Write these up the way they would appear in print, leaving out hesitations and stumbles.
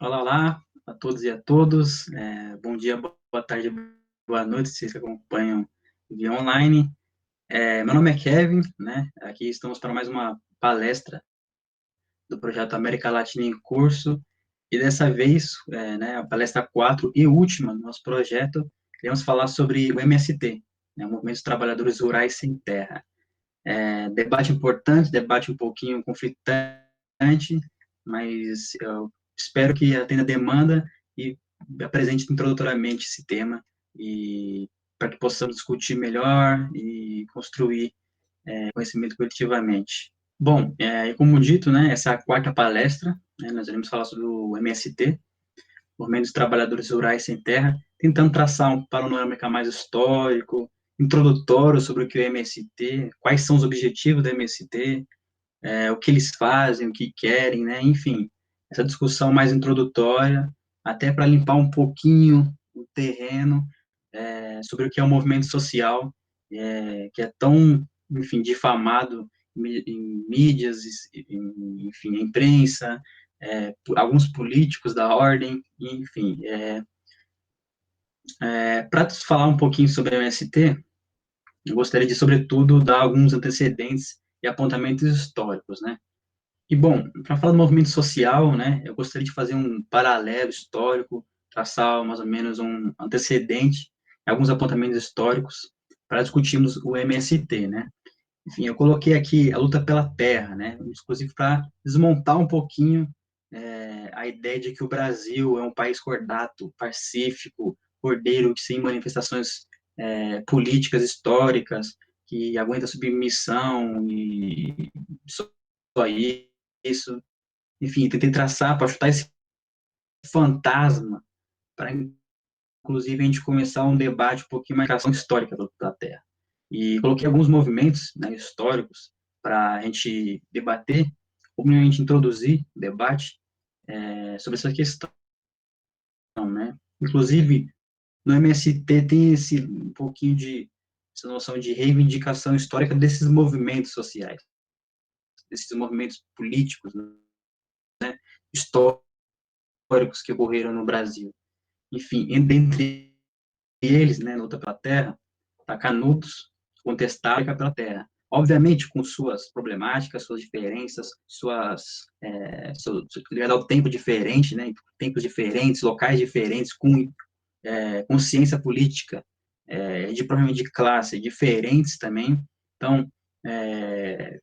Olá, olá a todos e a todos. Bom dia, boa tarde, boa noite, vocês que acompanham via online. Meu nome é Kevin, né? Aqui estamos para mais uma palestra do projeto América Latina em Curso. E dessa vez, né, a palestra 4 e última do nosso projeto, queremos falar sobre o MST, né, o Movimento dos Trabalhadores Rurais Sem Terra. Debate importante, debate um pouquinho conflitante, mas eu espero que atenda a demanda e apresente introdutoriamente esse tema e para que possamos discutir melhor e construir conhecimento coletivamente. Bom, como dito, né, essa é a quarta palestra, né, nós iremos falar sobre o MST, Movimento dos Trabalhadores Rurais Sem Terra, tentando traçar um panorama mais histórico, introdutório sobre o que é o MST, quais são os objetivos do MST, o que eles fazem, o que querem, né? Enfim, essa discussão mais introdutória, até para limpar um pouquinho o terreno sobre o que é o movimento social, que é tão, enfim, difamado em mídias, enfim, a imprensa, alguns políticos da ordem, enfim. Para falar um pouquinho sobre a MST, eu gostaria de, sobretudo, dar alguns antecedentes e apontamentos históricos, né? E, bom, para falar do movimento social, né, eu gostaria de fazer um paralelo histórico, traçar mais ou menos um antecedente, alguns apontamentos históricos, para discutirmos o MST, né? Enfim, eu coloquei aqui a luta pela terra, né, inclusive para desmontar um pouquinho a ideia de que o Brasil é um país cordato, pacífico, ordeiro, sem manifestações políticas históricas, que aguenta submissão e só isso. Enfim, tentei traçar para chutar esse fantasma, para inclusive a gente começar um debate um pouquinho mais questão histórica da Terra. E coloquei alguns movimentos, né, históricos para a gente debater, como a gente introduzir debate sobre essa questão, né? Inclusive, no MST tem esse um pouquinho de essa noção de reivindicação histórica desses movimentos sociais, desses movimentos políticos, né, históricos que ocorreram no Brasil. Enfim, dentre eles, né, na luta pela terra, tá Canudos, contestar a pela terra. Obviamente, com suas problemáticas, suas diferenças, ligado ao tempo diferente, né, tempos diferentes, locais diferentes, com consciência política, de problema de classe diferentes também. Então,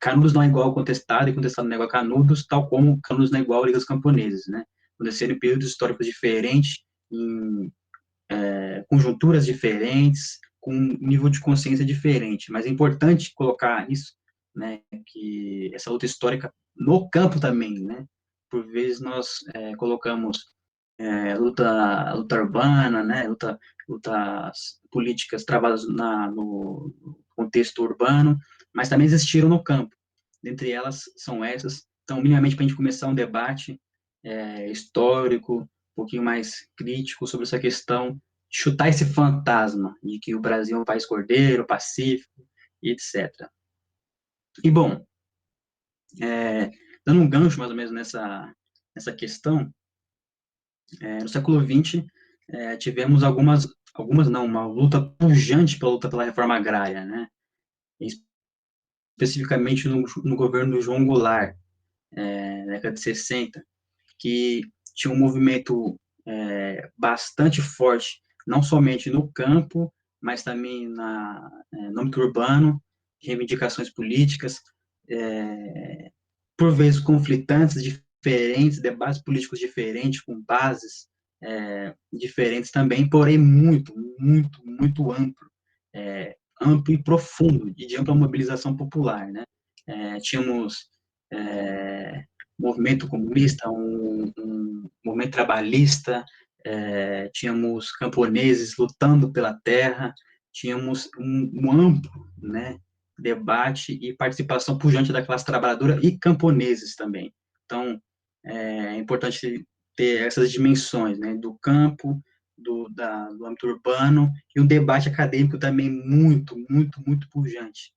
Canudos não é igual ao contestado e contestado não é igual a Canudos, tal como Canudos não é igual a Liga dos Camponeses, né? Aconteceram em períodos históricos diferentes, em conjunturas diferentes, com um nível de consciência diferente. Mas é importante colocar isso, né, que essa luta histórica no campo também, né? Por vezes nós colocamos luta urbana, né, lutas políticas travadas no contexto urbano, mas também existiram no campo. Dentre elas são essas. Então, minimamente, para a gente começar um debate histórico, um pouquinho mais crítico sobre essa questão, chutar esse fantasma de que o Brasil é um país cordeiro, pacífico, etc. E, bom, dando um gancho mais ou menos nessa questão, no século XX, tivemos algumas não, uma luta pujante pela luta pela reforma agrária, né? Especificamente no governo do João Goulart, na década de 60, que tinha um movimento bastante forte, não somente no campo, mas também no âmbito urbano, reivindicações políticas, por vezes conflitantes, diferentes, debates políticos diferentes, com bases diferentes também, porém muito, muito, muito amplo, amplo e profundo, e de ampla mobilização popular, né? Tínhamos movimento comunista, um movimento trabalhista, tínhamos camponeses lutando pela terra, tínhamos um amplo, né, debate e participação pujante da classe trabalhadora e camponeses também. Então, é importante ter essas dimensões, né, do campo, do âmbito urbano, e um debate acadêmico também muito, muito, muito pujante.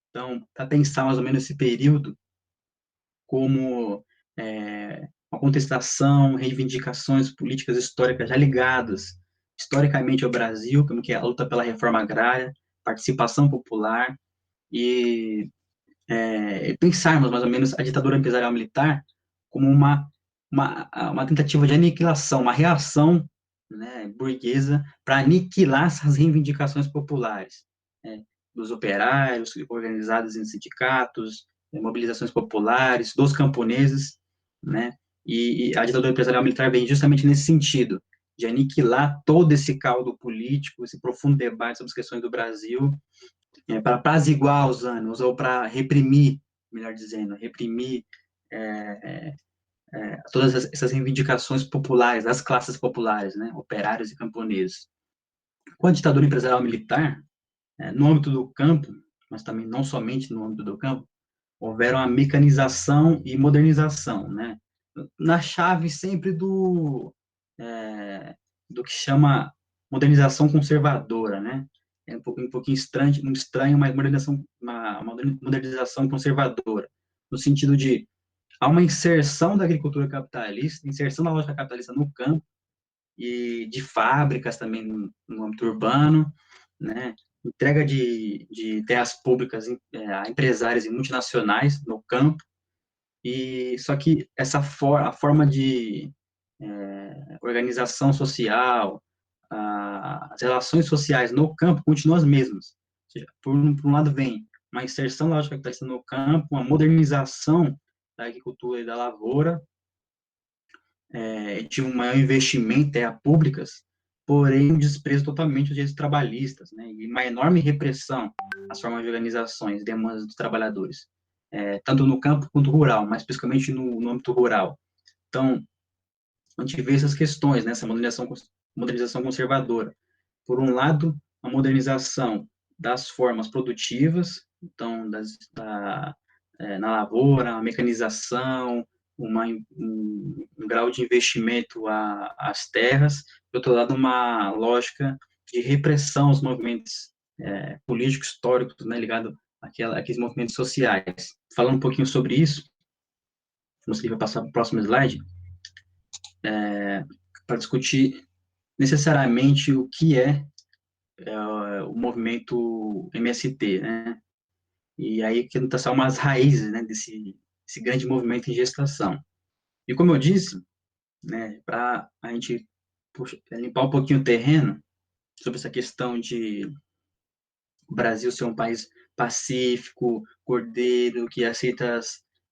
Então, para pensar mais ou menos esse período como uma contestação, reivindicações políticas históricas já ligadas historicamente ao Brasil, como que é a luta pela reforma agrária, participação popular e pensarmos mais ou menos a ditadura empresarial militar como uma tentativa de aniquilação, uma reação, né, burguesa para aniquilar essas reivindicações populares, né, dos operários organizados em sindicatos, mobilizações populares, dos camponeses, né, e a ditadura empresarial militar vem justamente nesse sentido, de aniquilar todo esse caldo político, esse profundo debate sobre as questões do Brasil, para apaziguar os ânimos, ou para reprimir, melhor dizendo, reprimir é, todas essas reivindicações populares, das classes populares, né, operários e camponeses. Com a ditadura empresarial militar, no âmbito do campo, mas também não somente no âmbito do campo, houveram a mecanização e modernização, né, na chave sempre do que chama modernização conservadora, né, é um pouquinho estranho, mas uma modernização conservadora, no sentido de há uma inserção da agricultura capitalista, inserção da lógica capitalista no campo e de fábricas também no âmbito urbano, né? Entrega de terras públicas a empresários e multinacionais no campo, e só que a forma de organização social, as relações sociais no campo continuam as mesmas. Ou seja, por um lado vem uma inserção da lógica capitalista no campo, uma modernização da agricultura e da lavoura, de um maior investimento em terras públicas, porém um desprezo totalmente dos direitos trabalhistas, né, e uma enorme repressão às formas de organizações, demandas dos trabalhadores, tanto no campo quanto rural, mas principalmente no âmbito rural. Então, a gente vê essas questões, né, essa modernização conservadora. Por um lado, a modernização das formas produtivas, então, na lavoura, a mecanização, um grau de investimento às terras, do outro lado, uma lógica de repressão aos movimentos políticos históricos, né, ligado àqueles movimentos sociais. Falando um pouquinho sobre isso, você vai passar para o próximo slide, para discutir necessariamente o que é o movimento MST, né? E aí que são umas raízes, né, desse grande movimento em gestação. E como eu disse, né, para a gente limpar um pouquinho o terreno sobre essa questão de o Brasil ser um país pacífico, cordeiro, que aceita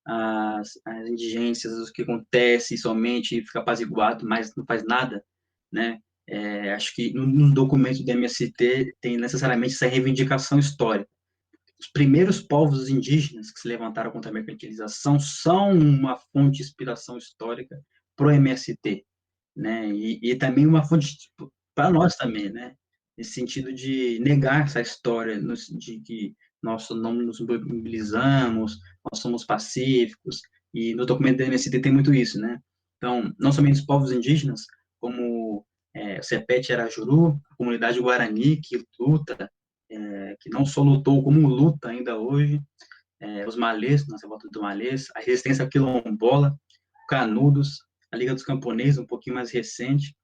as indigências, o que acontece somente fica apaziguado, mas não faz nada, né? Acho que no documento do MST tem necessariamente essa reivindicação histórica. Os primeiros povos indígenas que se levantaram contra a mercantilização são uma fonte de inspiração histórica para o MST, né? E também uma fonte para nós também, né? Nesse sentido de negar essa história, de que nós não nos mobilizamos, nós somos pacíficos, e no documento do MST tem muito isso, né? Então, não somente os povos indígenas, como o Sepete Arajuru, a comunidade Guarani, que luta, que não só lutou, como luta ainda hoje, os malês, nossa volta do malês, a resistência quilombola, Canudos, a Liga dos Camponeses, um pouquinho mais recente,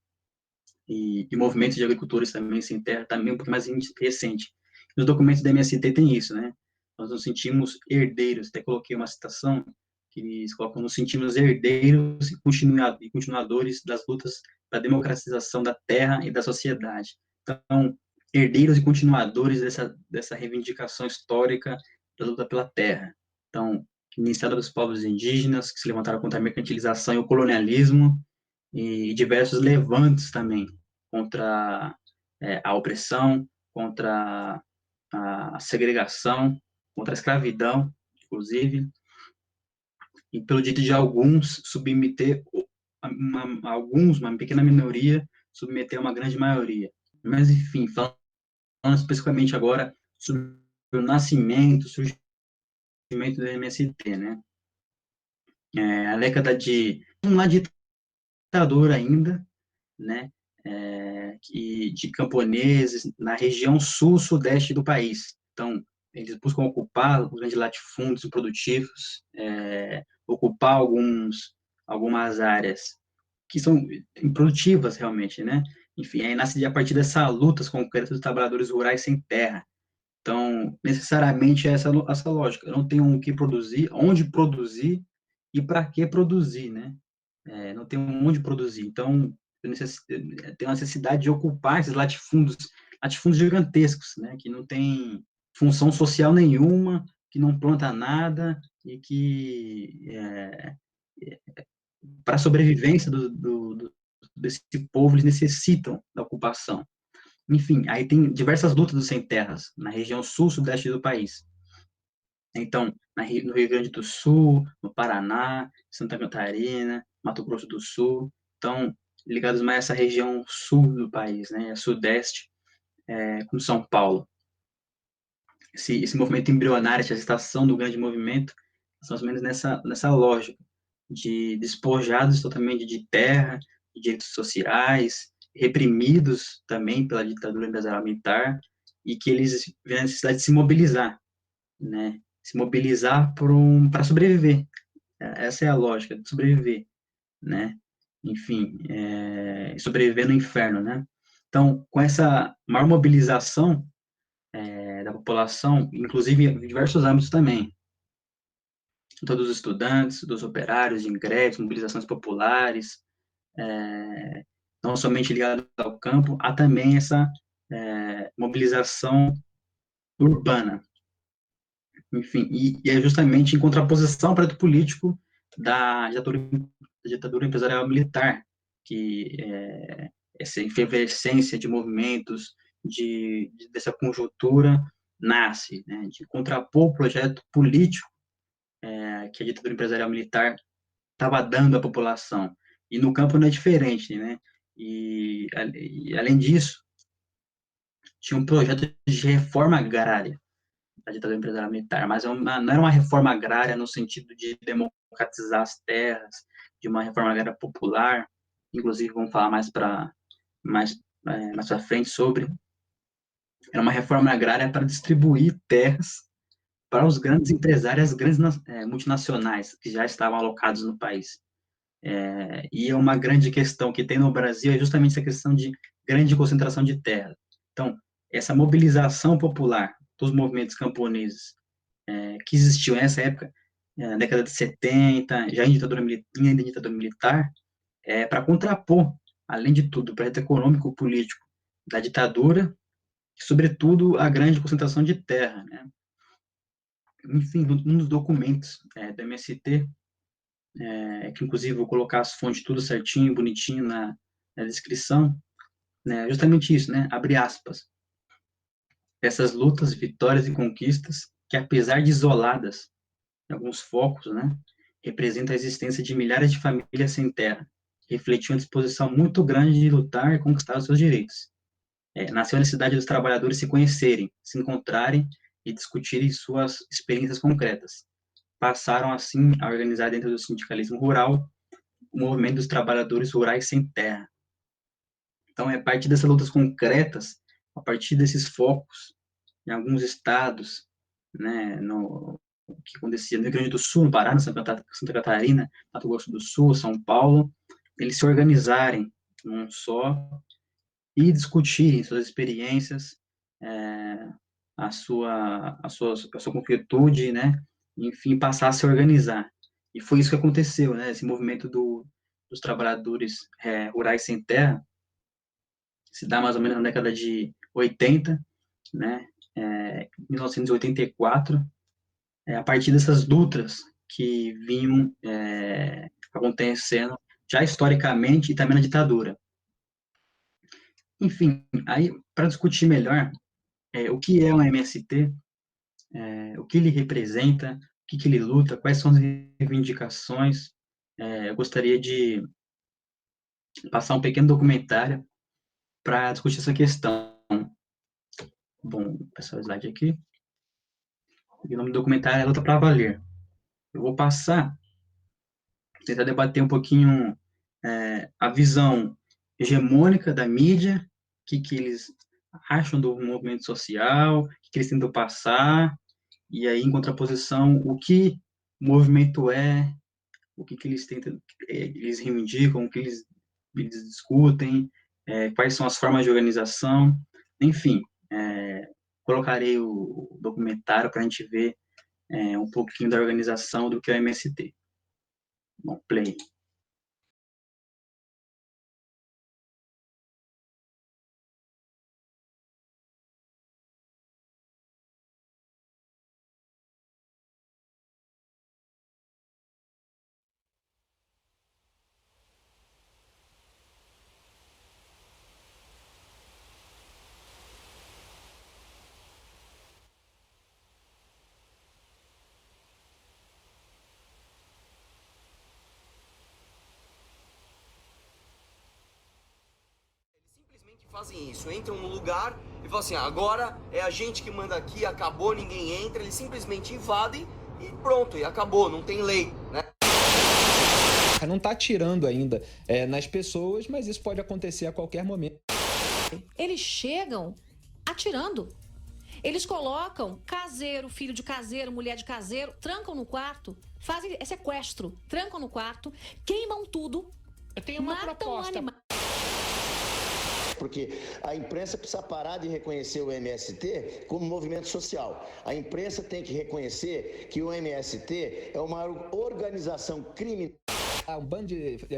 e movimentos de agricultores também sem terra, também um pouco mais recente. Nos documentos da MST tem isso, né? Nós nos sentimos herdeiros, até coloquei uma citação que eles colocam, nos sentimos herdeiros e continuadores das lutas da democratização da terra e da sociedade. Então, herdeiros e continuadores dessa reivindicação histórica da luta pela terra. Então, iniciada dos povos indígenas, que se levantaram contra a mercantilização e o colonialismo, e diversos levantes também contra a opressão, contra a segregação, contra a escravidão, inclusive, e pelo direito de alguns submeter uma pequena minoria submeter uma grande maioria. Mas, enfim, falando especificamente agora sobre o nascimento, surgimento do MST, né? A década uma ditadura ainda, né, de camponeses na região sul-sudeste do país. Então, eles buscam ocupar os grandes latifúndios produtivos, ocupar alguns algumas áreas que são improdutivas realmente, né? Enfim, aí nasce a partir dessa lutas concretas dos trabalhadores rurais sem terra. Então, necessariamente é essa lógica. Eu não tenho o que produzir, onde produzir e para que produzir, né? Não tenho onde produzir. Então, eu tenho a necessidade de ocupar esses latifúndios gigantescos, né? Que não tem função social nenhuma, que não planta nada e que, para a sobrevivência desse povo, eles necessitam da ocupação. Enfim, aí tem diversas lutas dos sem terras na região sul-sudeste do país. Então, no Rio Grande do Sul, no Paraná, Santa Catarina, Mato Grosso do Sul, então, ligados mais a essa região sul do país, né, sudeste, com São Paulo. Esse movimento embrionário, essa gestação do grande movimento, mais ou menos nessa lógica de despojados totalmente de terra, de direitos sociais, reprimidos também pela ditadura empresarial militar, e que eles vêem a necessidade de se mobilizar, né? Se mobilizar para sobreviver. Essa é a lógica, de sobreviver, né? Enfim, sobreviver no inferno, né? Então, com essa maior mobilização da população, inclusive em diversos âmbitos também, todos os estudantes, dos operários, de ingressos, mobilizações populares, não somente ligado ao campo, há também essa mobilização urbana. Enfim, e é justamente em contraposição ao projeto político da ditadura empresarial militar, que essa efervescência de movimentos, dessa conjuntura nasce, né, de contrapor o projeto político que a ditadura empresarial militar estava dando à população. E no campo não é diferente, né? E além disso, tinha um projeto de reforma agrária da ditadura empresarial militar, mas não era uma reforma agrária no sentido de democratizar as terras, de uma reforma agrária popular, inclusive vamos falar mais para frente sobre. Era uma reforma agrária para distribuir terras para os grandes empresários, as grandes multinacionais que já estavam alocados no país. E é uma grande questão que tem no Brasil é justamente essa questão de grande concentração de terra. Então, essa mobilização popular dos movimentos camponeses que existiam nessa época, na década de 70, já em ditadura militar, para contrapor, além de tudo, o projeto econômico e político da ditadura, e, sobretudo, a grande concentração de terra. Né? Enfim, um dos documentos do MST, que inclusive vou colocar as fontes tudo certinho, bonitinho na descrição, né? Justamente isso, né? Abre aspas. Essas lutas, vitórias e conquistas, que apesar de isoladas, em alguns focos, né, representam a existência de milhares de famílias sem terra, refletindo a disposição muito grande de lutar e conquistar os seus direitos. Nasceu a necessidade dos trabalhadores se conhecerem, se encontrarem e discutirem suas experiências concretas. Passaram, assim, a organizar dentro do sindicalismo rural o movimento dos trabalhadores rurais sem terra. Então, é a partir dessas lutas concretas, a partir desses focos, em alguns estados, né, o que acontecia no Rio Grande do Sul, no Pará, na Santa Catarina, Mato Grosso do Sul, São Paulo, eles se organizarem num só e discutirem suas experiências, é, a sua concretude, né, enfim, passar a se organizar. E foi isso que aconteceu, né, esse movimento dos trabalhadores rurais sem terra se dá mais ou menos na década de 80, né, 1984, a partir dessas lutas que vinham acontecendo já historicamente e também na ditadura. Enfim, aí para discutir melhor o que é um MST, o que ele representa, o que ele luta, quais são as reivindicações, eu gostaria de passar um pequeno documentário para discutir essa questão. Bom, vou passar o slide aqui. O nome do documentário é Luta para Valer. Eu vou passar, tentar debater um pouquinho a visão hegemônica da mídia, o que eles acham do movimento social, o que eles tentam passar, e aí, em contraposição, o que o movimento é, o que eles tentam, eles reivindicam, o que eles discutem, quais são as formas de organização, enfim, colocarei o documentário para a gente ver um pouquinho da organização do que é o MST. Bom, play. Fazem isso, entram no lugar e falam assim, agora é a gente que manda aqui, acabou, ninguém entra, eles simplesmente invadem e pronto, e acabou, não tem lei, né? Não está atirando ainda nas pessoas, mas isso pode acontecer a qualquer momento. Eles chegam atirando. Eles colocam caseiro, filho de caseiro, mulher de caseiro, trancam no quarto, fazem sequestro, trancam no quarto, queimam tudo, Eu tenho uma proposta. Porque a imprensa precisa parar de reconhecer o MST como movimento social. A imprensa tem que reconhecer que o MST é uma organização criminosa.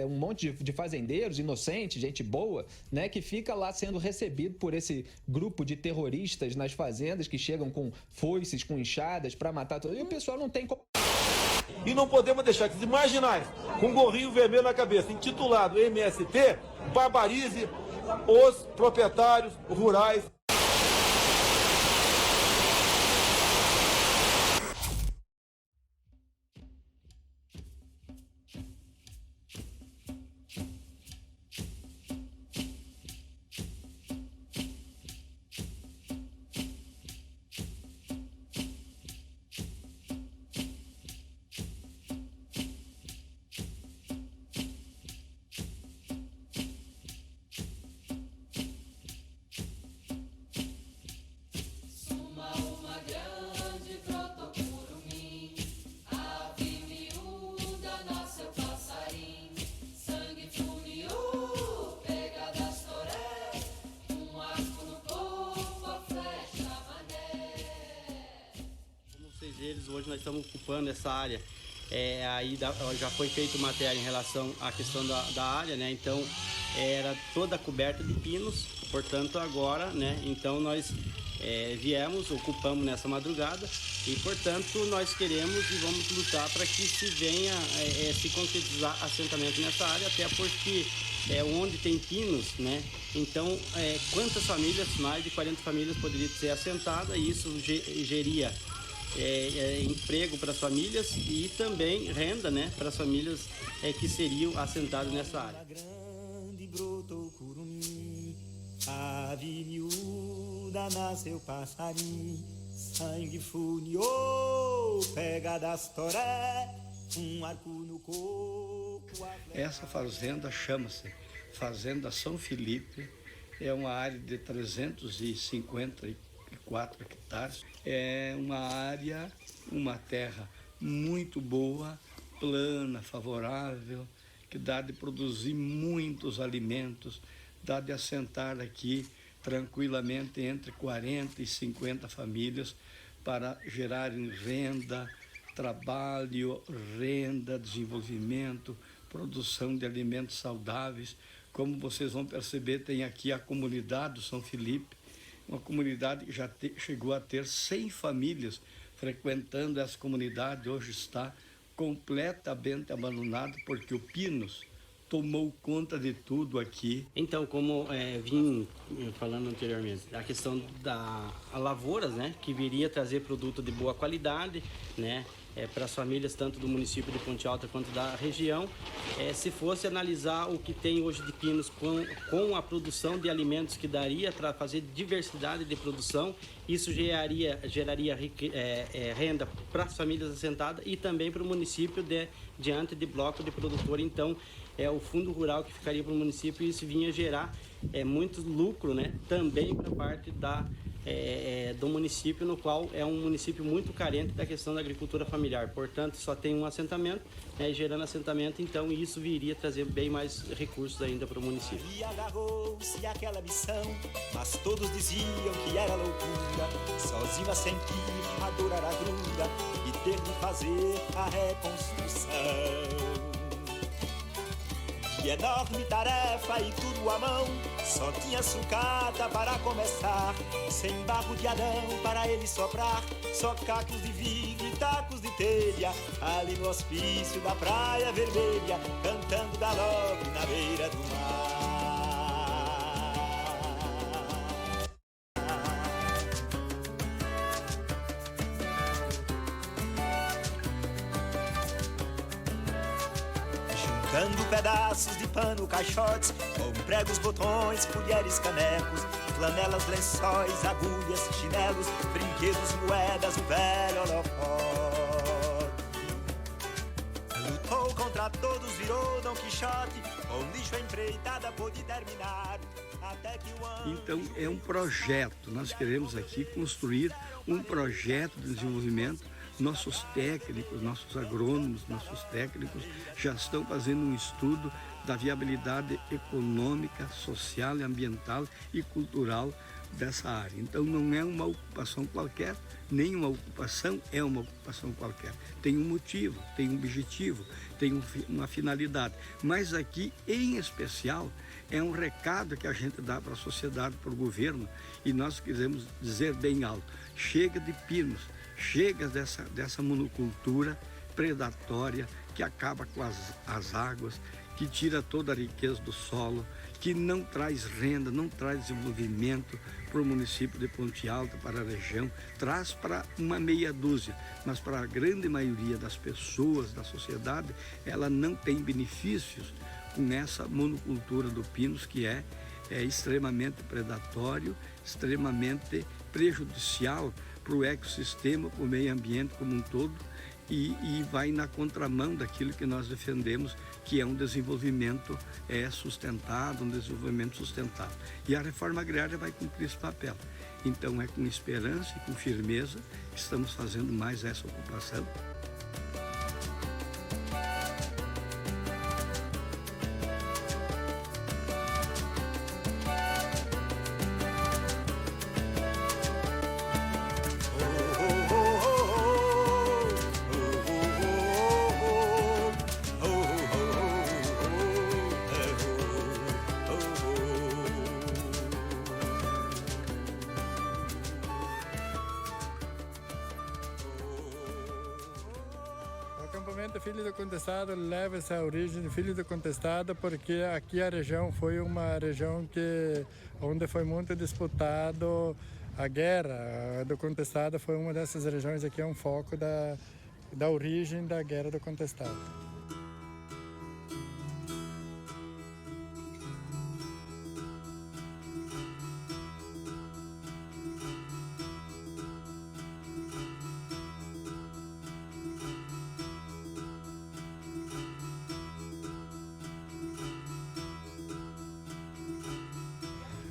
Um monte de fazendeiros inocentes, gente boa, né, que fica lá sendo recebido por esse grupo de terroristas nas fazendas que chegam com foices, com enxadas para matar todo. E o pessoal não tem como. E não podemos deixar que os marginais, com um gorrinho vermelho na cabeça, intitulado MST, barbarize os proprietários rurais. Hoje nós estamos ocupando essa área, já foi feito matéria em relação à questão da área, né? Então era toda coberta de pinos, portanto agora, né? Então nós viemos, ocupamos nessa madrugada e portanto nós queremos e vamos lutar para que se venha se concretizar assentamento nessa área, até porque onde tem pinos, né? Então quantas famílias, mais de 40 famílias poderiam ser assentadas e isso geria emprego para as famílias e também renda, né, para as famílias que seriam assentadas nessa área. Grande brotou curumim, ave miúda nasceu passarim, sangue funiou, pega das toré, um arco no coco. Essa fazenda chama-se Fazenda São Felipe, é uma área de 354 hectares. É uma área, uma terra muito boa, plana, favorável, que dá de produzir muitos alimentos, dá de assentar aqui tranquilamente entre 40 e 50 famílias para gerarem renda, trabalho, renda, desenvolvimento, produção de alimentos saudáveis. Como vocês vão perceber, tem aqui a comunidade do São Felipe, uma comunidade que já chegou a ter 100 famílias frequentando essa comunidade. Hoje está completamente abandonada porque o Pinos tomou conta de tudo aqui. Então, como vim falando anteriormente, a questão da lavouras, né, que viria trazer produto de boa qualidade, né, para as famílias tanto do município de Ponte Alta quanto da região, se fosse analisar o que tem hoje de pinos com a produção de alimentos que daria para fazer diversidade de produção, isso geraria renda para as famílias assentadas e também para o município diante de bloco de produtor. Então, o fundo rural que ficaria para o município e isso vinha gerar muito lucro, né, também para a parte do município, no qual é um município muito carente da questão da agricultura familiar. Portanto, só tem um assentamento, né, gerando assentamento, então isso viria trazer bem mais recursos ainda para o município. E agarrou-se àquela missão, mas todos diziam que era loucura, sozinho a sentir a dor era gruda e ter de fazer a reconstrução. Que enorme tarefa e tudo à mão, só tinha sucata para começar, sem barro de Adão para ele soprar, só cacos de vidro e tacos de telha, ali no hospício da Praia Vermelha, cantando galope na beira do mar. Juntando pedaços de pano, caixotes, com pregos, botões, colheres, canecos, flanelas, lençóis, agulhas, chinelos, brinquedos, moedas, o velho holofote. Lutou contra todos, virou Dom Quixote, com lixo a empreitada pôde terminar, até que o ano... Então é um projeto, nós queremos aqui construir um projeto de desenvolvimento. Nossos técnicos, nossos agrônomos, nossos técnicos já estão fazendo um estudo da viabilidade econômica, social, ambiental e cultural dessa área. Então não é uma ocupação qualquer, nenhuma ocupação é uma ocupação qualquer. Tem um motivo, tem um objetivo, tem uma finalidade. Mas aqui, em especial, é um recado que a gente dá para a sociedade, para o governo, e nós queremos dizer bem alto: chega de pinos. Chega dessa monocultura predatória que acaba com as águas, que tira toda a riqueza do solo, que não traz renda, não traz desenvolvimento para o município de Ponte Alta, para a região, traz para uma meia dúzia, mas para a grande maioria das pessoas, da sociedade, ela não tem benefícios com essa monocultura do pinos, que é extremamente predatório, extremamente prejudicial para o ecossistema, para o meio ambiente como um todo, e vai na contramão daquilo que nós defendemos, que é um desenvolvimento sustentado, um desenvolvimento sustentável. E a reforma agrária vai cumprir esse papel. Então é com esperança e com firmeza que estamos fazendo mais essa ocupação. Filho do Contestado leva essa origem de Filho do Contestado porque aqui a região foi uma região onde foi muito disputado a guerra do Contestado, foi uma dessas regiões aqui, é um foco da origem da Guerra do Contestado.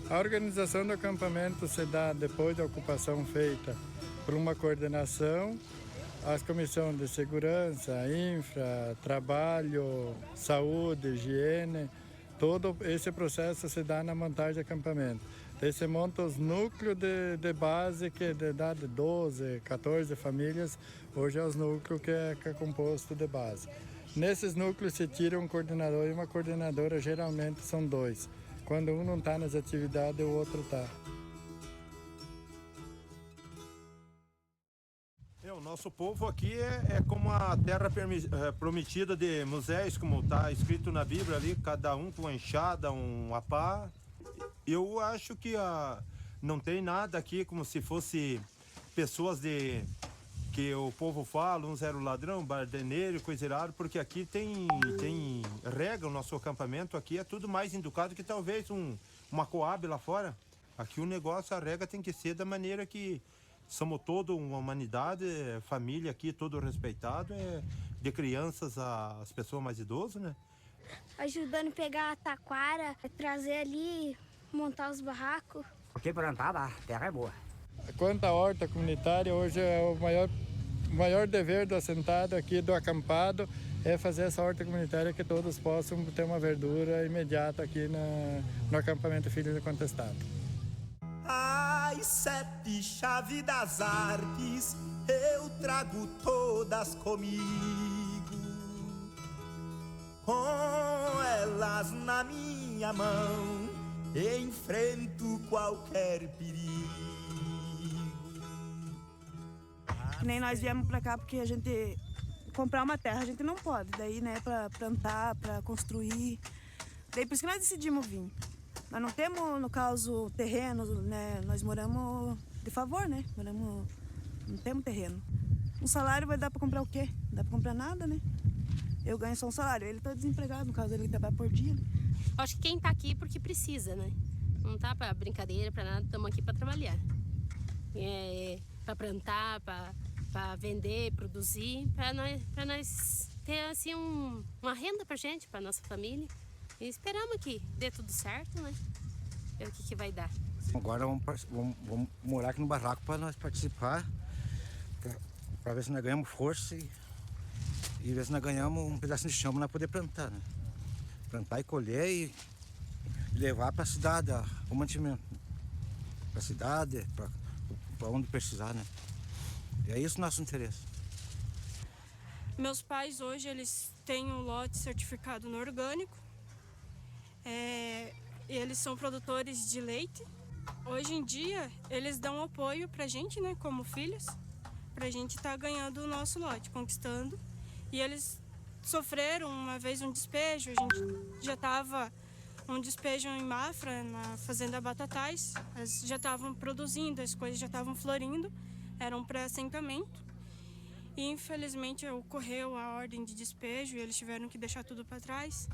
A organização do acampamento se dá depois da ocupação feita por uma coordenação, as comissões de segurança, infra, trabalho, saúde, higiene, todo esse processo se dá na montagem de acampamento. Daí se monta os núcleos de base, que de idade 12, 14 famílias, hoje é os núcleos que é composto de base. Nesses núcleos se tira um coordenador e uma coordenadora, geralmente são dois. Quando um não está nas atividades, o outro está. O nosso povo aqui é como a terra prometida de Moisés, como está escrito na Bíblia ali, cada um com uma enxada, uma pá. Eu acho que não tem nada aqui como se fosse pessoas que o povo fala, uns eram ladrão, bardeneiro, coisa errada, porque aqui tem regra, o nosso acampamento aqui é tudo mais educado que talvez uma Coab lá fora. Aqui o negócio, a regra tem que ser da maneira que somos toda uma humanidade, família aqui, todo respeitado, de crianças às pessoas mais idosas, né? Ajudando a pegar a taquara, trazer ali, montar os barracos. Porque plantada, a terra é boa. quanto à horta comunitária, hoje é o maior dever do assentado aqui, do acampado, é fazer essa horta comunitária que todos possam ter uma verdura imediata aqui no acampamento Filhos do Contestado. As 7 chaves das artes eu trago todas comigo, com elas na minha mão enfrento qualquer perigo. Que nem nós viemos pra cá porque a gente comprar uma terra a gente não pode, daí, né, pra plantar, pra construir. Daí por isso que nós decidimos vir. Nós não temos, no caso, terreno, né, nós moramos de favor, né, não temos terreno. Um salário vai dar pra comprar o quê? Não dá pra comprar nada, né? Eu ganho só um salário, ele tá desempregado, no caso ele trabalha por dia. Né? Acho que quem tá aqui porque precisa, né? Não tá pra brincadeira, pra nada, estamos aqui pra trabalhar. Pra plantar, pra vender, produzir, pra nós ter assim uma renda pra gente, pra nossa família. E esperamos que dê tudo certo, né? Ver o que vai dar. Agora vamos morar aqui no barraco para nós participar, para ver se nós ganhamos força e ver se nós ganhamos um pedacinho de chão para nós poder plantar, né? Plantar e colher e levar para a cidade o mantimento. Para a cidade, para onde precisar, né? E é isso o nosso interesse. Meus pais hoje eles têm um lote certificado no orgânico. Eles são produtores de leite. Hoje em dia eles dão apoio pra gente, né, como filhos, pra gente estar ganhando o nosso lote, conquistando. E eles sofreram uma vez um despejo, a gente já estava um despejo em Mafra, na fazenda Batatais, eles já estavam produzindo, as coisas já estavam florindo, era um pré-assentamento. E infelizmente ocorreu a ordem de despejo e eles tiveram que deixar tudo para trás.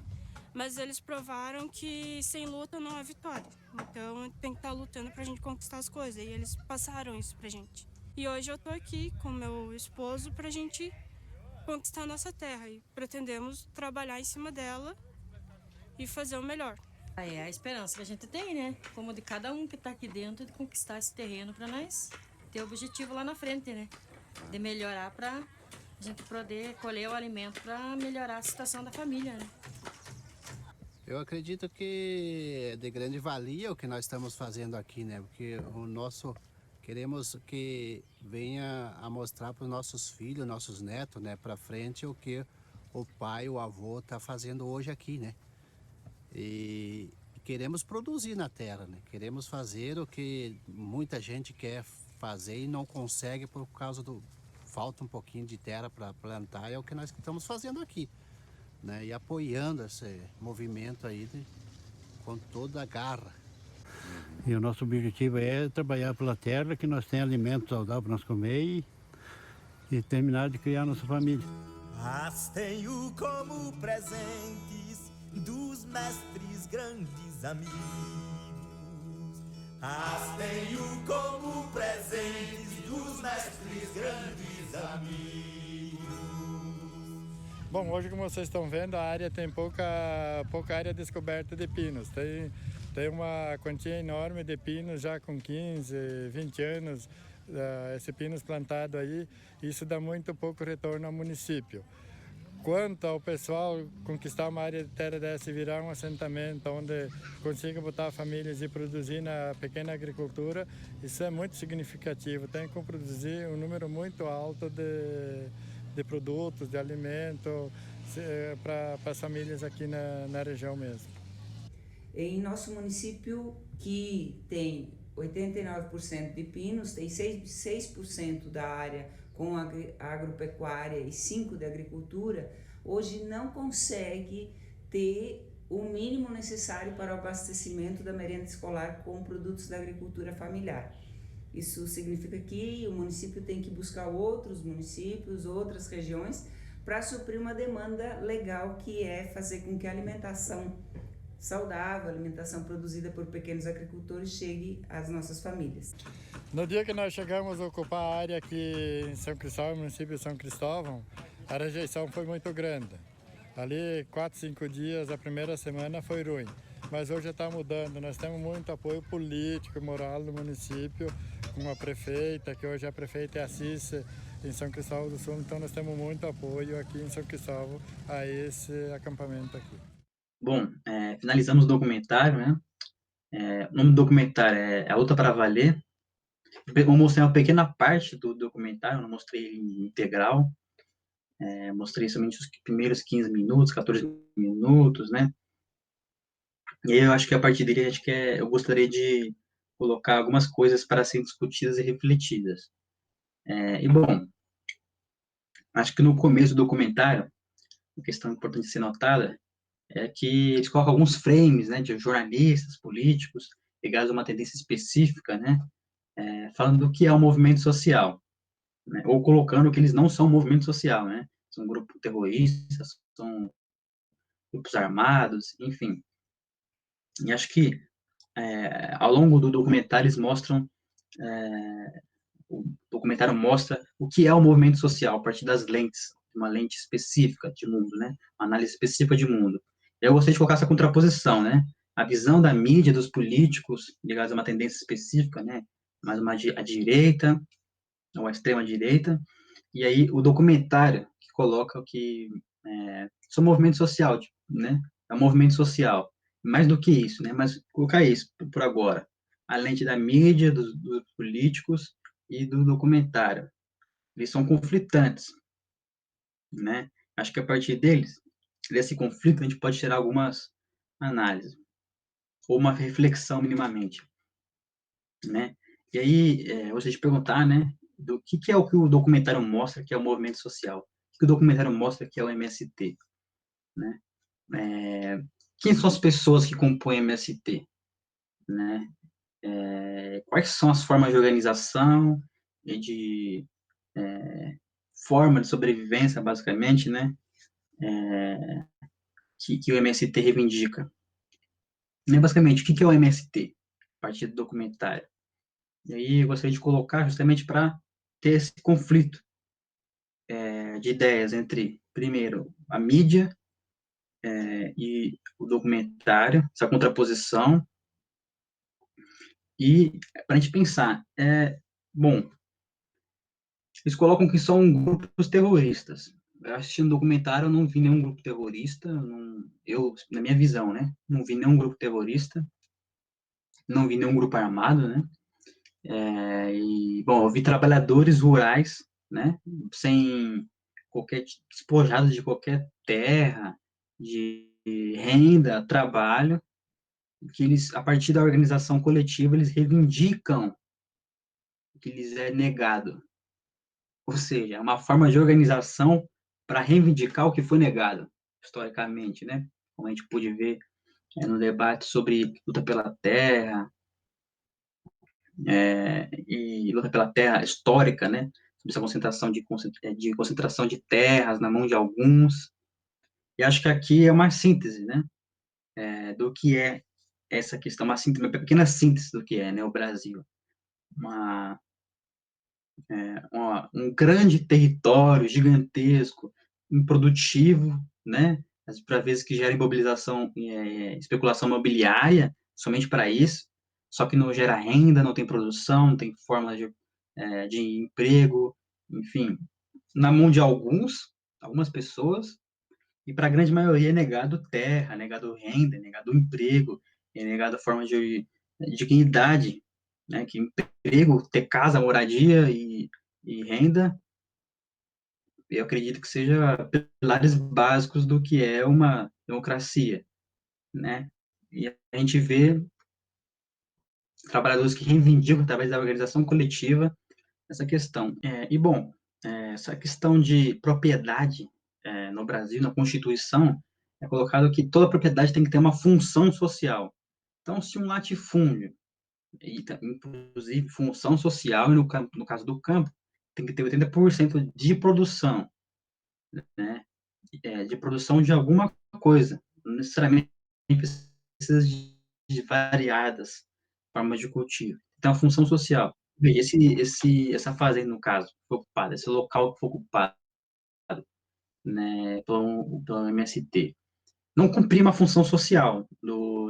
Mas eles provaram que sem luta não há vitória. Então tem que estar lutando pra gente conquistar as coisas. E eles passaram isso pra gente. E hoje eu tô aqui com meu esposo pra gente conquistar a nossa terra. E pretendemos trabalhar em cima dela e fazer o melhor. É a esperança que a gente tem, né? Como de cada um que tá aqui dentro, de conquistar esse terreno pra nós ter o objetivo lá na frente, né? De melhorar pra a gente poder colher o alimento pra melhorar a situação da família, né? Eu acredito que é de grande valia o que nós estamos fazendo aqui, né? Porque queremos que venha a mostrar para os nossos filhos, nossos netos, né, para frente o que o pai, o avô está fazendo hoje aqui, né? E queremos produzir na terra, né? Queremos fazer o que muita gente quer fazer e não consegue por causa falta um pouquinho de terra para plantar, é o que nós estamos fazendo aqui. Né, e apoiando esse movimento aí com toda a garra. E o nosso objetivo é trabalhar pela terra, que nós tenhamos alimento saudável para nós comer e terminar de criar nossa família. As tenho como presentes dos mestres grandes amigos. As tenho como presentes dos mestres grandes amigos. Bom, hoje, como vocês estão vendo, a área tem pouca área descoberta de pinos. Tem uma quantia enorme de pinos já com 15, 20 anos, esse pinos plantado aí, isso dá muito pouco retorno ao município. Quanto ao pessoal conquistar uma área de terra dessa e virar um assentamento onde consiga botar famílias e produzir na pequena agricultura, isso é muito significativo. Tem que produzir um número muito alto de produtos, de alimento para as famílias aqui na região mesmo. Em nosso município, que tem 89% de pinos, tem 6% da área com agropecuária e 5% de agricultura, hoje não consegue ter o mínimo necessário para o abastecimento da merenda escolar com produtos da agricultura familiar. Isso significa que o município tem que buscar outros municípios, outras regiões, para suprir uma demanda legal, que é fazer com que a alimentação saudável, a alimentação produzida por pequenos agricultores, chegue às nossas famílias. No dia que nós chegamos a ocupar a área aqui em São Cristóvão, município de São Cristóvão, a rejeição foi muito grande. Ali, 4, 5 dias, a primeira semana foi ruim. Mas hoje está mudando, nós temos muito apoio político e moral do município com a prefeita, que hoje a prefeita é a Cícia, em São Cristóvão do Sul, então nós temos muito apoio aqui em São Cristóvão a esse acampamento aqui. Bom, finalizamos o documentário, né? O nome do documentário é A Luta para Valer. Eu mostrei uma pequena parte do documentário, não mostrei ele integral. Mostrei somente os primeiros 15 minutos, 14 minutos, né? E aí eu acho que a partir dele, eu gostaria de colocar algumas coisas para serem discutidas e refletidas. E, bom, acho que no começo do documentário, uma questão importante de ser notada é que eles colocam alguns frames, né, de jornalistas, políticos, ligados a uma tendência específica, né, falando do que é o movimento social, né, ou colocando que eles não são um movimento social, né, são grupos terroristas, são grupos armados, enfim. E acho que, ao longo do documentário, eles mostram, o documentário mostra o que é o movimento social, a partir das lentes, uma lente específica de mundo, né, uma análise específica de mundo. Eu gostaria de colocar essa contraposição, né, a visão da mídia, dos políticos, ligados a uma tendência específica, né, mais a direita, ou a extrema-direita, e aí o documentário que coloca que são movimento social, né, é um movimento social. Mais do que isso, né, mas colocar isso por agora, a lente da mídia, dos políticos e do documentário. Eles são conflitantes, né, acho que a partir desse conflito, a gente pode tirar algumas análises, ou uma reflexão minimamente, né? E aí, você te perguntar, né, do que é o que o documentário mostra que é o movimento social? O que o documentário mostra que é o MST, né? Quem são as pessoas que compõem o MST, né? Quais são as formas de organização e de forma de sobrevivência, basicamente, né? Que o MST reivindica. Basicamente, o que é o MST? A partir do documentário. E aí eu gostaria de colocar justamente para ter esse conflito de ideias entre, primeiro, a mídia e o documentário, essa contraposição, e para a gente pensar, bom, eles colocam que são grupos terroristas. Eu assisti um documentário, eu não vi nenhum grupo terrorista, na minha visão, né, não vi nenhum grupo terrorista, não vi nenhum grupo armado, né, bom, eu vi trabalhadores rurais, né, sem despojados de qualquer terra, de renda, trabalho, que eles, a partir da organização coletiva, eles reivindicam o que lhes é negado. Ou seja, é uma forma de organização para reivindicar o que foi negado, historicamente, né, como a gente pôde ver no debate sobre luta pela terra, e luta pela terra histórica, né, sobre essa concentração de terras na mão de alguns. E acho que aqui é uma síntese, né, do que é essa questão, uma pequena síntese do que é, né, o Brasil. Um grande território gigantesco, improdutivo, né, para vezes que gera imobilização, especulação imobiliária, somente para isso, só que não gera renda, não tem produção, não tem forma de emprego, enfim, na mão de algumas pessoas, e para a grande maioria é negado terra, negado renda, negado emprego, é negado forma de dignidade, né, que emprego, ter casa, moradia e renda, eu acredito que seja pilares básicos do que é uma democracia, né? E a gente vê trabalhadores que reivindicam, através da organização coletiva, essa questão. Bom, essa questão de propriedade no Brasil, na Constituição, é colocado que toda propriedade tem que ter uma função social. Então, se um latifúndio, inclusive função social, e no caso do campo, tem que ter 80% de produção, né? De produção de alguma coisa, não necessariamente precisa de variadas formas de cultivo. Então, a função social. Veja, essa fazenda, no caso, foi ocupada, esse local que foi ocupado, né, pelo MST, não cumpria uma função social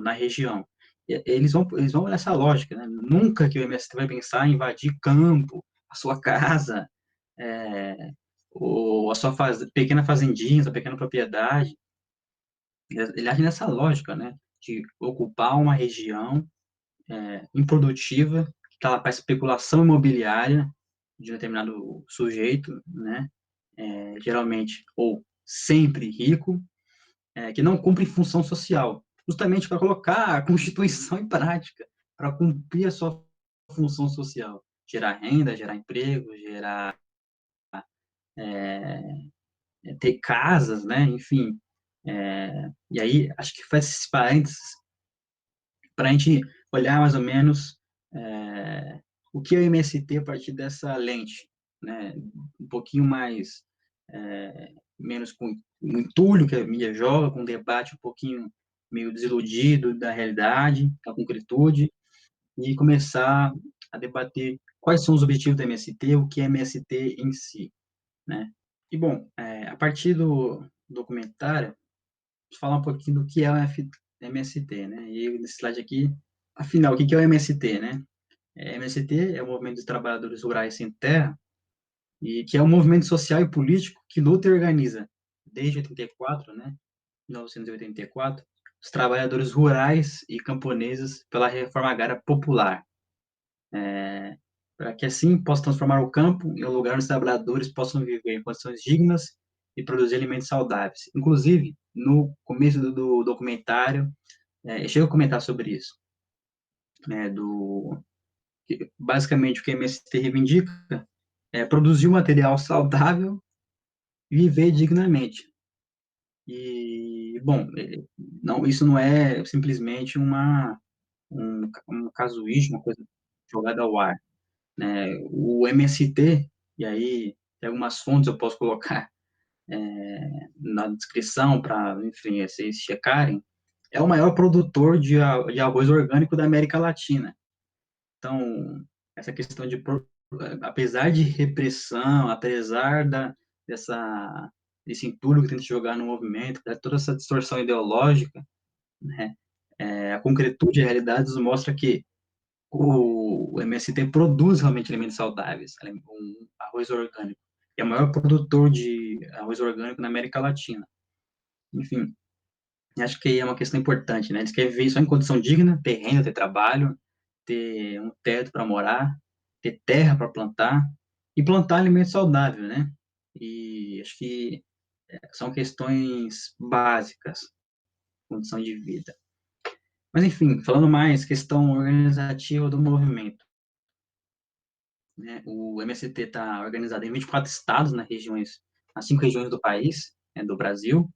na região. eles vão nessa lógica, né? Nunca que o MST vai pensar em invadir campo, a sua casa, ou a sua pequena fazendinha, sua pequena propriedade. Ele age nessa lógica, né? De ocupar uma região improdutiva, que está lá para especulação imobiliária de um determinado sujeito, né? Geralmente, ou sempre rico, que não cumpre função social, justamente para colocar a Constituição em prática, para cumprir a sua função social, gerar renda, gerar emprego, gerar ter casas, né? Enfim. E aí, acho que faz esses parênteses para a gente olhar mais ou menos o que é o MST a partir dessa lente, né? Um pouquinho mais, menos com o entulho que a mídia joga, com um debate um pouquinho meio desiludido da realidade, da concretude, e começar a debater quais são os objetivos da MST, o que é MST em si, né? E, bom, a partir do documentário, vamos falar um pouquinho do que é o MST, né? E nesse slide aqui, afinal, o que é o MST, né? MST é o Movimento dos Trabalhadores Rurais Sem Terra, e que é um movimento social e político que luta e organiza, desde 84, né? 1984, os trabalhadores rurais e camponeses pela reforma agrária popular, para que assim possa transformar o campo em um lugar onde os trabalhadores possam viver em condições dignas e produzir alimentos saudáveis. Inclusive, no começo do documentário, eu chego a comentar sobre isso, né, basicamente o que a MST reivindica é produzir um material saudável e viver dignamente. E, bom, não, isso não é simplesmente um casuísmo, uma coisa jogada ao ar, né? O MST, e aí tem algumas fontes eu posso colocar na descrição para, enfim, vocês checarem, é o maior produtor de arroz orgânico da América Latina. Então, essa questão apesar de repressão, apesar desse entulho que tenta jogar no movimento, toda essa distorção ideológica, né, a concretude e a realidade nos mostra que o MST produz realmente alimentos saudáveis, um arroz orgânico. É o maior produtor de arroz orgânico na América Latina. Enfim, acho que é uma questão importante, né? Eles querem viver só em condição digna, ter renda, ter trabalho, ter um teto para morar, ter terra para plantar e plantar alimento saudável, né? E acho que são questões básicas, condição de vida. Mas, enfim, falando mais, questão organizativa do movimento. Né? O MST está organizado em 24 estados, nas 5 regiões do país, do Brasil,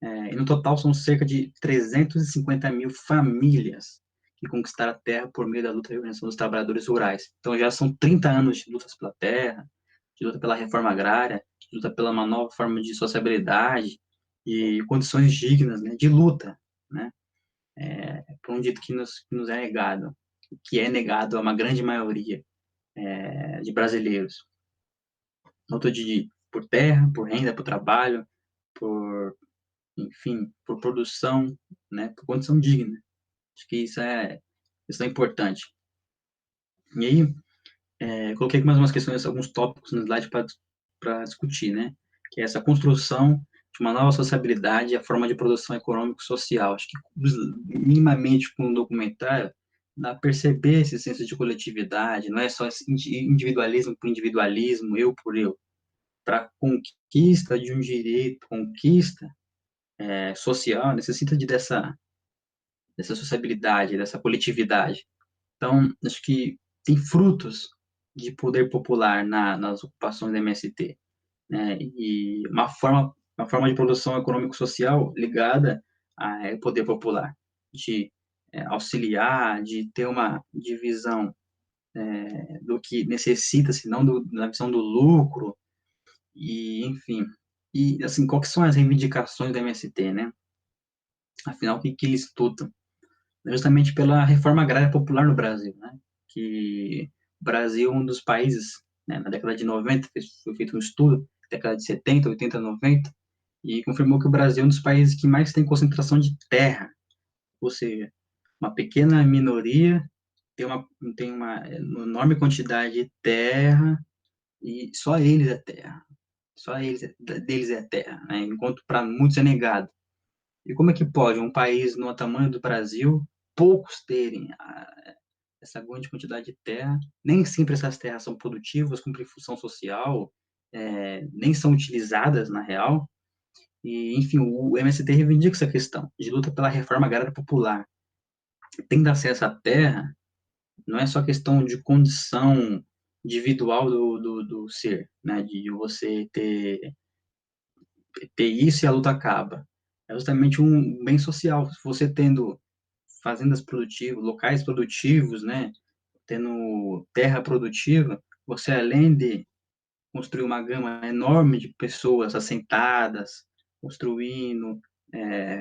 e no total são cerca de 350 mil famílias que conquistaram a terra por meio da luta e organização dos trabalhadores rurais. Então já são 30 anos de lutas pela terra, de luta pela reforma agrária, de luta pela uma nova forma de sociabilidade e condições dignas, né, de luta, né, por um dito que nos é negado, que é negado a uma grande maioria de brasileiros. Luta por terra, por renda, por trabalho, enfim, por produção, né, por condição digna. Acho que isso é importante. E aí, coloquei aqui mais umas questões, alguns tópicos no slide para discutir, né, que é essa construção de uma nova sociabilidade e a forma de produção econômico-social. Acho que, minimamente, com um documentário, dá a perceber esse senso de coletividade, não é só individualismo por individualismo, eu por eu. Para conquista de um direito, conquista social, necessita dessa sociabilidade, dessa coletividade. Então, acho que tem frutos de poder popular nas ocupações da MST, né? E uma forma de produção econômico-social ligada ao poder popular, de auxiliar, de ter uma divisão do que necessita-se, não na visão do lucro, e, enfim. E, assim, quais são as reivindicações da MST, né? Afinal, o que eles lutam? Justamente pela reforma agrária popular no Brasil, né? Que o Brasil é um dos países, né, na década de 90, foi feito um estudo, década de 70, 80, 90, e confirmou que o Brasil é um dos países que mais tem concentração de terra, ou seja, uma pequena minoria tem uma enorme quantidade de terra e só eles é terra. Só deles é terra, né? Enquanto para muitos é negado. E como é que pode um país no tamanho do Brasil, poucos terem essa grande quantidade de terra? Nem sempre essas terras são produtivas, cumprem função social, nem são utilizadas na real. E, enfim, o MST reivindica essa questão de luta pela reforma agrária popular. Tendo acesso à terra, não é só questão de condição individual do ser, né? De você ter isso e a luta acaba. É justamente um bem social. Se você tendo fazendas produtivas, locais produtivos, né? Tendo terra produtiva, você além de construir uma gama enorme de pessoas assentadas, construindo,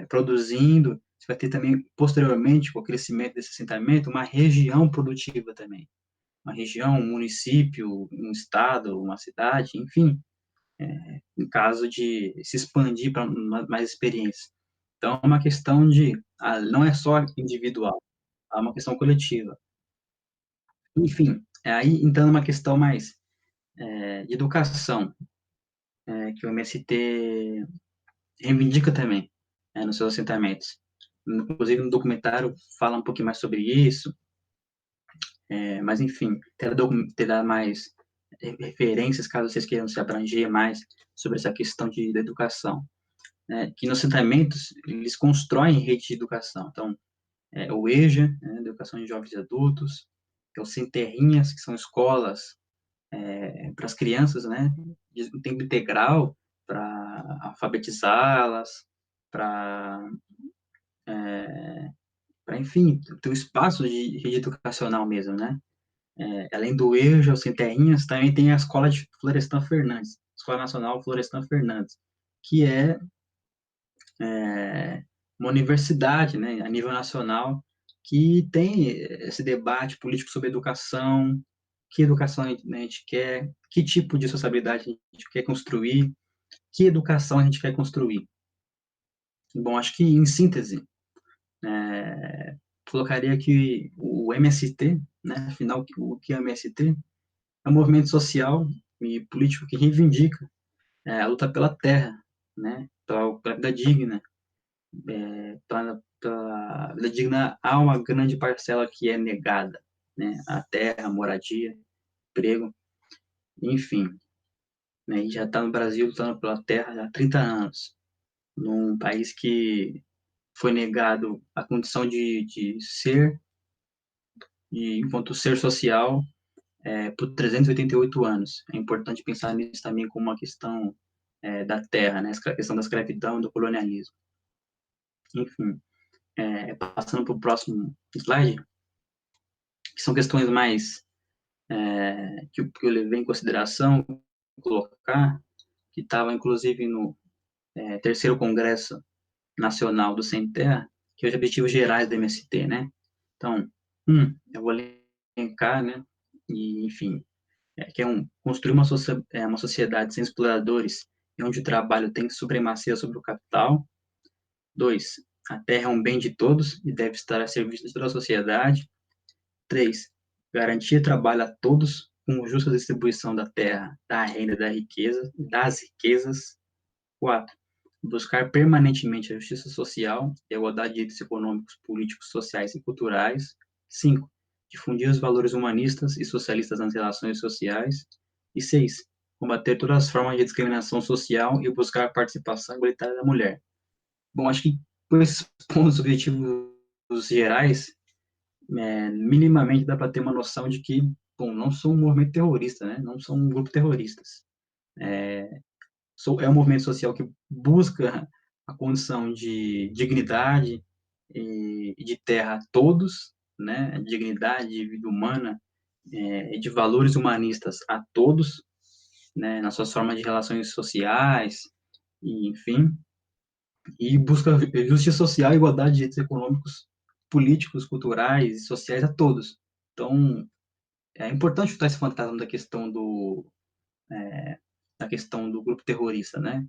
produzindo, você vai ter também, posteriormente, com o crescimento desse assentamento, uma região produtiva também. Uma região, um município, um estado, uma cidade, enfim, em caso de se expandir para mais experiência. Então, é uma questão não é só individual, é uma questão coletiva. Enfim, aí então uma questão mais de educação, que o MST reivindica também, nos seus assentamentos. Inclusive, no documentário fala um pouquinho mais sobre isso, mas, enfim, terá mais referências, caso vocês queiram se abranger mais sobre essa questão da educação. Que nos assentamentos, eles constroem rede de educação. Então, o EJA, Educação de Jovens e Adultos, o Sem Terrinhas, que são escolas para as crianças, né, de tempo integral, para alfabetizá-las, para, enfim, ter um espaço de rede educacional mesmo, né? Além do EJA, o Sem Terrinhas, também tem a Escola de Florestan Fernandes, Escola Nacional Florestan Fernandes, que é uma universidade, né, a nível nacional, que tem esse debate político sobre educação, que educação a gente quer, que tipo de sociabilidade a gente quer construir, que educação a gente quer construir. Bom, acho que, em síntese, colocaria que o MST, né, afinal, o que é o MST? É um movimento social e político que reivindica a luta pela terra, né, pela vida digna, pela vida digna há uma grande parcela que é negada, né? A terra, a moradia, emprego, enfim. Né? E já está no Brasil lutando pela terra há 30 anos, num país que foi negado a condição de ser, enquanto ser social, por 388 anos. É importante pensar nisso também como uma questão da terra, né? A questão da escravidão e do colonialismo. Enfim. Passando para o próximo slide, que são questões mais que eu levei em consideração colocar, que estava inclusive no terceiro Congresso Nacional do Sem Terra, que é os objetivos gerais do MST, né? Então, eu vou elencar, né? E, enfim, que é construir uma sociedade sem exploradores, onde o trabalho tem supremacia sobre o capital. 2, a terra é um bem de todos e deve estar a serviço de toda a sociedade. 3, garantir trabalho a todos com justa distribuição da terra, da renda, das riquezas. 4, buscar permanentemente a justiça social e a igualdade de direitos econômicos, políticos, sociais e culturais. 5, difundir os valores humanistas e socialistas nas relações sociais. E 6, combater todas as formas de discriminação social e buscar a participação igualitária da mulher. Bom, acho que por esses pontos objetivos gerais, minimamente dá para ter uma noção de que, bom, não sou um movimento terrorista, né? Não sou um grupo terroristas. É um movimento social que busca a condição de dignidade e de terra a todos, né? Dignidade, de vida humana, e de valores humanistas a todos, né? Nas suas formas de relações sociais, e, enfim, e busca justiça social e igualdade de direitos econômicos, políticos, culturais e sociais a todos. Então, é importante estar esse fantasma da questão do grupo terrorista, né?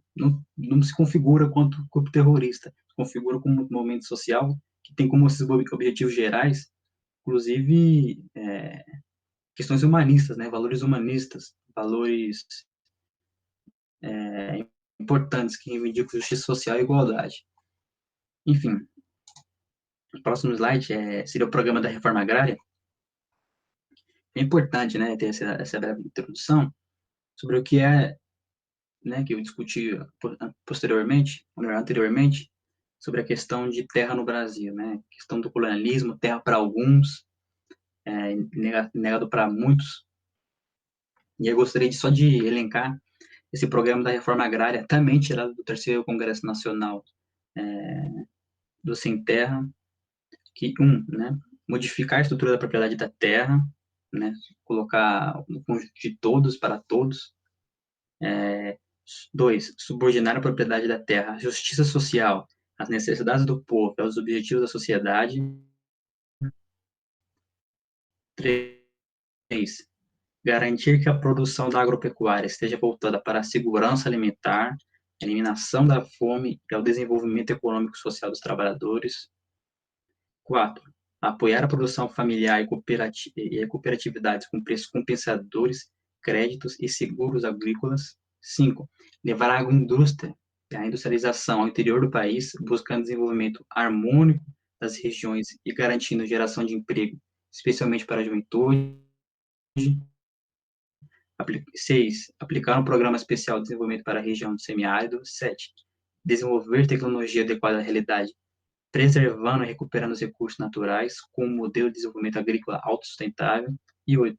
Não se configura quanto grupo terrorista, se configura como um movimento social que tem como esses objetivos gerais, inclusive, questões humanistas, né, valores humanistas, valores importantes que reivindicam justiça social e igualdade. Enfim, o próximo slide seria o programa da reforma agrária. É importante, né, ter essa breve introdução sobre o que né, que eu discuti posteriormente, ou melhor, anteriormente, sobre a questão de terra no Brasil, né, questão do colonialismo, terra para alguns, negado para muitos. E eu gostaria só de elencar esse programa da reforma agrária, também tirado do terceiro Congresso Nacional do Sem Terra, que, né, modificar a estrutura da propriedade da terra, né, colocar um conjunto de todos para todos. 2, subordinar a propriedade da terra à justiça social, às necessidades do povo e aos objetivos da sociedade. 3, garantir que a produção da agropecuária esteja voltada para a segurança alimentar, eliminação da fome e ao desenvolvimento econômico e social dos trabalhadores. 4, apoiar a produção familiar e cooperatividades com preços compensadores, créditos e seguros agrícolas. 5, levar a agroindústria e a industrialização ao interior do país, buscando desenvolvimento harmônico das regiões e garantindo geração de emprego, especialmente para a juventude. 6, aplicar um programa especial de desenvolvimento para a região do semiárido. 7, desenvolver tecnologia adequada à realidade, preservando e recuperando os recursos naturais com um modelo de desenvolvimento agrícola autossustentável. E 8,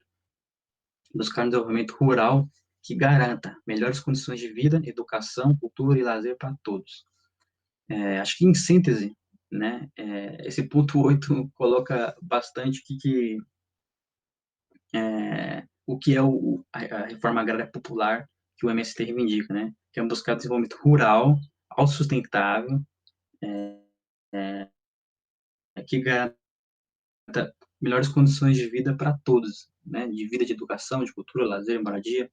buscar um desenvolvimento rural que garanta melhores condições de vida, educação, cultura e lazer para todos. Acho que, em síntese, né, esse ponto 8 coloca bastante o que é a reforma agrária popular que o MST reivindica, né, que é buscar desenvolvimento rural, autossustentável, que garanta melhores condições de vida para todos, né, de vida, de educação, de cultura, lazer, moradia,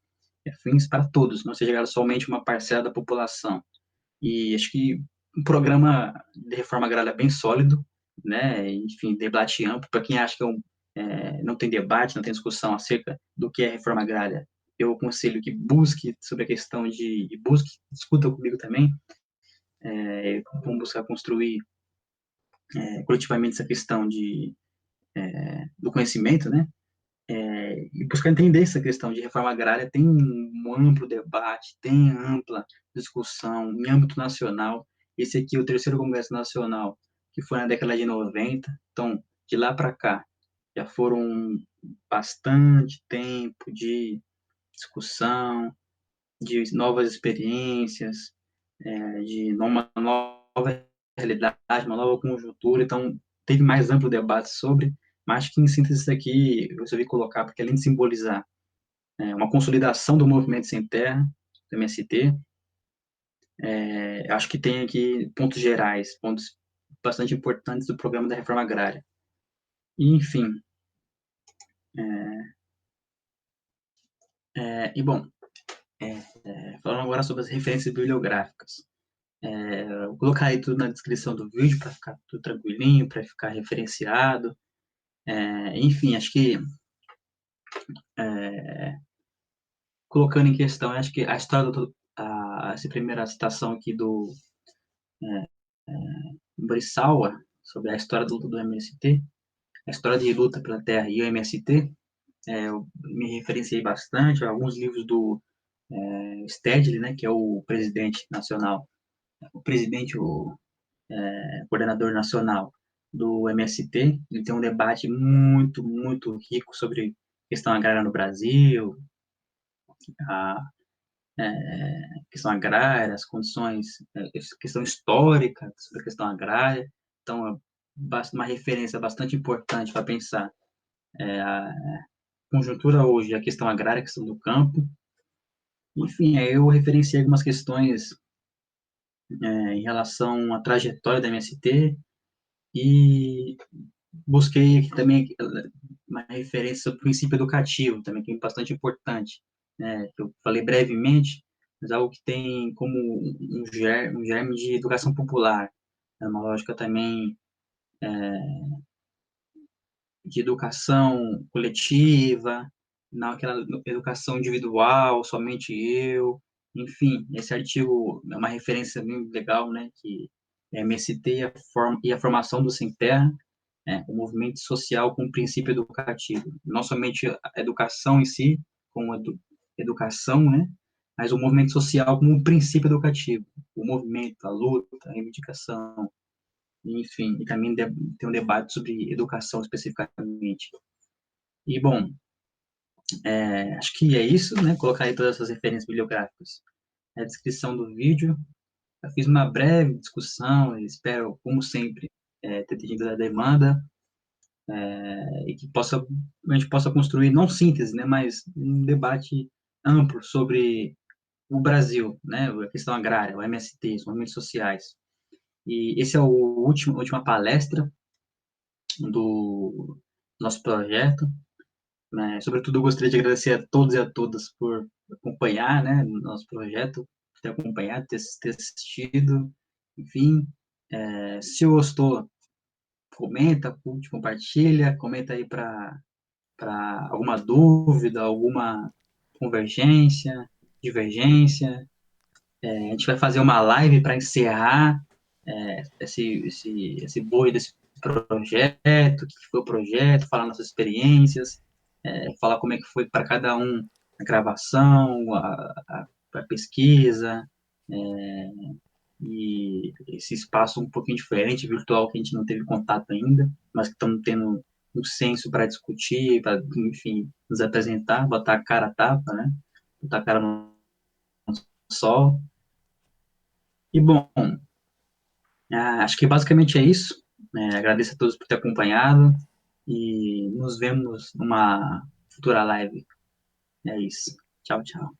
fins para todos, não seja somente uma parcela da população. E acho que um programa de reforma agrária bem sólido, né, enfim, debate amplo, para quem acha que não tem debate, não tem discussão acerca do que é reforma agrária, eu aconselho que busque sobre a questão discuta comigo também, vamos buscar construir coletivamente essa questão do conhecimento, né, e buscar entender essa questão de reforma agrária. Tem um amplo debate, tem ampla discussão em âmbito nacional. Esse aqui é o terceiro Congresso Nacional, que foi na década de 90. Então, de lá para cá, já foram bastante tempo de discussão, de novas experiências, de uma nova realidade, uma nova conjuntura. Então, teve mais amplo debate sobre, mas acho que, em síntese, isso aqui eu resolvi colocar, porque além de simbolizar uma consolidação do movimento sem terra, do MST, acho que tem aqui pontos gerais, pontos bastante importantes do programa da reforma agrária. E, enfim, bom, falando agora sobre as referências bibliográficas. Vou colocar aí tudo na descrição do vídeo para ficar tudo tranquilinho, para ficar referenciado. Enfim, acho que colocando em questão, acho que a história essa primeira citação aqui do Borisawa, sobre a história do MST, a história de luta pela terra e o MST, eu me referenciei bastante a alguns livros do Stedley, né, que é o presidente nacional, o coordenador nacional do MST. Ele tem um debate muito, muito rico sobre questão agrária no Brasil, a questão agrária, as condições, questão histórica sobre a questão agrária. Então, uma referência bastante importante para pensar a conjuntura hoje, a questão agrária, a questão do campo. Enfim, eu referenciei algumas questões em relação à trajetória da MST e busquei aqui também uma referência sobre o princípio educativo, também, que é bastante importante, né, que eu falei brevemente, mas algo que tem como um germe de educação popular, uma lógica também de educação coletiva, não aquela educação individual, somente eu, enfim, esse artigo é uma referência bem legal, né, que é MST e a formação do Sem Terra, o movimento social com princípio educativo, não somente a educação em si, como educação, né, mas o movimento social como um princípio educativo, o movimento, a luta, a reivindicação, enfim, e também tem um debate sobre educação especificamente. E, bom, acho que é isso, né? Colocar aí todas essas referências bibliográficas na descrição do vídeo. Eu fiz uma breve discussão, espero, como sempre, ter tido a demanda, e que a gente possa construir, não síntese, né, mas um debate amplo sobre o Brasil, né, a questão agrária, o MST, os movimentos sociais. E esse é a última palestra do nosso projeto, né? Sobretudo, eu gostaria de agradecer a todos e a todas por acompanhar, né, o nosso projeto, ter acompanhado, ter assistido, enfim. Se gostou, comenta, curte, compartilha, comenta aí para alguma dúvida, alguma convergência, divergência. A gente vai fazer uma live para encerrar esse boi desse projeto, o que foi o projeto, falar nossas experiências, falar como é que foi para cada um a gravação, a pesquisa, e esse espaço um pouquinho diferente, virtual, que a gente não teve contato ainda, mas que estamos tendo um senso para discutir, para, enfim, nos apresentar, botar a cara a tapa, né? Botar a cara no sol. E, bom, acho que basicamente é isso. Agradeço a todos por ter acompanhado e nos vemos numa futura live. É isso. Tchau, tchau.